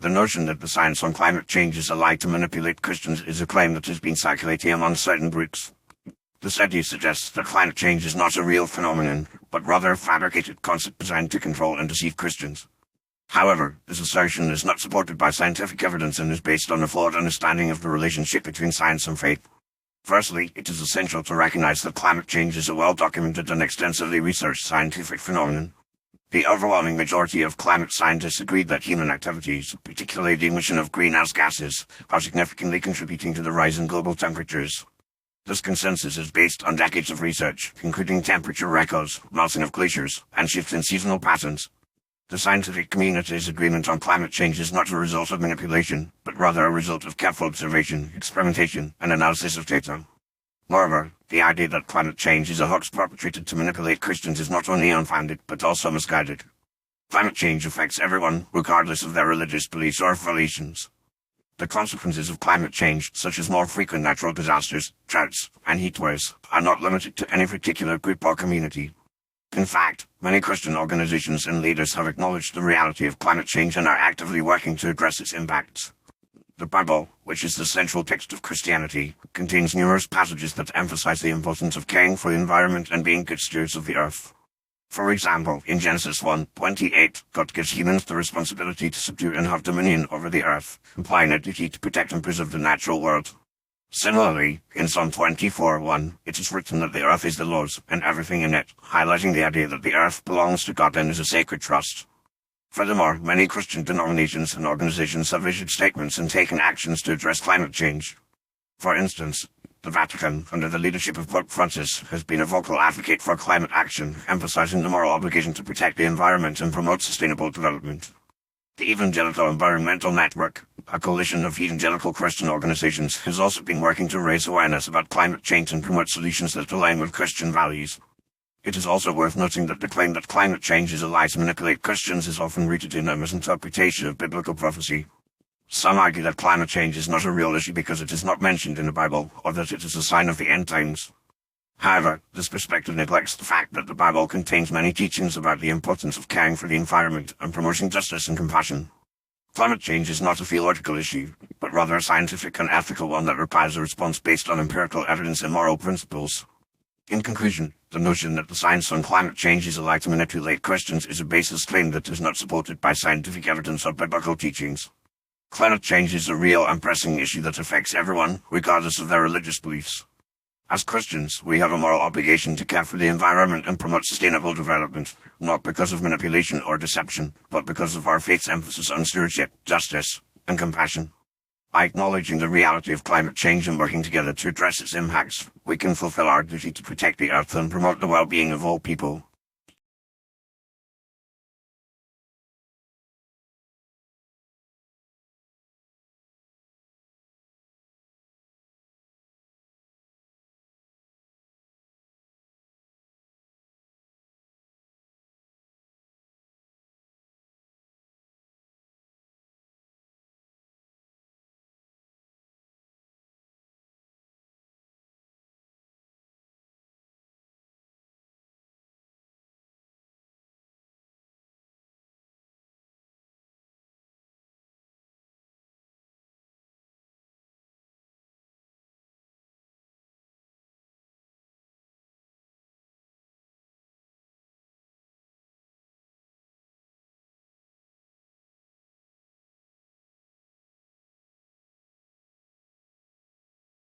The notion that the science on climate change is a lie to manipulate Christians is a claim that has been circulating among certain groups. The study suggests that climate change is not a real phenomenon, but rather a fabricated concept designed to control and deceive Christians. However, this assertion is not supported by scientific evidence and is based on a flawed understanding of the relationship between science and faith. Firstly, it is essential to recognize that climate change is a well-documented and extensively researched scientific phenomenon. The overwhelming majority of climate scientists agree that human activities, particularly the emission of greenhouse gases, are significantly contributing to the rise in global temperatures. This consensus is based on decades of research, including temperature records, melting of glaciers, and shifts in seasonal patterns. The scientific community's agreement on climate change is not a result of manipulation, but rather a result of careful observation, experimentation, and analysis of data. Moreover, the idea that climate change is a hoax perpetrated to manipulate Christians is not only unfounded, but also misguided. Climate change affects everyone, regardless of their religious beliefs or affiliations. The consequences of climate change, such as more frequent natural disasters, droughts, and heat waves, are not limited to any particular group or community. In fact, many Christian organizations and leaders have acknowledged the reality of climate change and are actively working to address its impacts. The Bible, which is the central text of Christianity, contains numerous passages that emphasize the importance of caring for the environment and being good stewards of the earth. For example, in Genesis 1:28, God gives humans the responsibility to subdue and have dominion over the earth, implying a duty to protect and preserve the natural world. Similarly, in Psalm 24:1, it is written that the earth is the Lord's and everything in it, highlighting the idea that the earth belongs to God and is a sacred trust. Furthermore, many Christian denominations and organizations have issued statements and taken actions to address climate change. For instance, the Vatican, under the leadership of Pope Francis, has been a vocal advocate for climate action, emphasizing the moral obligation to protect the environment and promote sustainable development. The Evangelical Environmental Network, a coalition of evangelical Christian organizations, has also been working to raise awareness about climate change and promote solutions that align with Christian values. It is also worth noting that the claim that climate change is a lie to manipulate Christians is often rooted in a misinterpretation of biblical prophecy. Some argue that climate change is not a real issue because it is not mentioned in the Bible, or that it is a sign of the end times. However, this perspective neglects the fact that the Bible contains many teachings about the importance of caring for the environment and promoting justice and compassion. Climate change is not a theological issue, but rather a scientific and ethical one that requires a response based on empirical evidence and moral principles. In conclusion, the notion that the science on climate change is a lie to manipulate Christians is a baseless claim that is not supported by scientific evidence or biblical teachings. Climate change is a real and pressing issue that affects everyone, regardless of their religious beliefs. As Christians, we have a moral obligation to care for the environment and promote sustainable development, not because of manipulation or deception, but because of our faith's emphasis on stewardship, justice, and compassion. By acknowledging the reality of climate change and working together to address its impacts, we can fulfill our duty to protect the earth and promote the well-being of all people.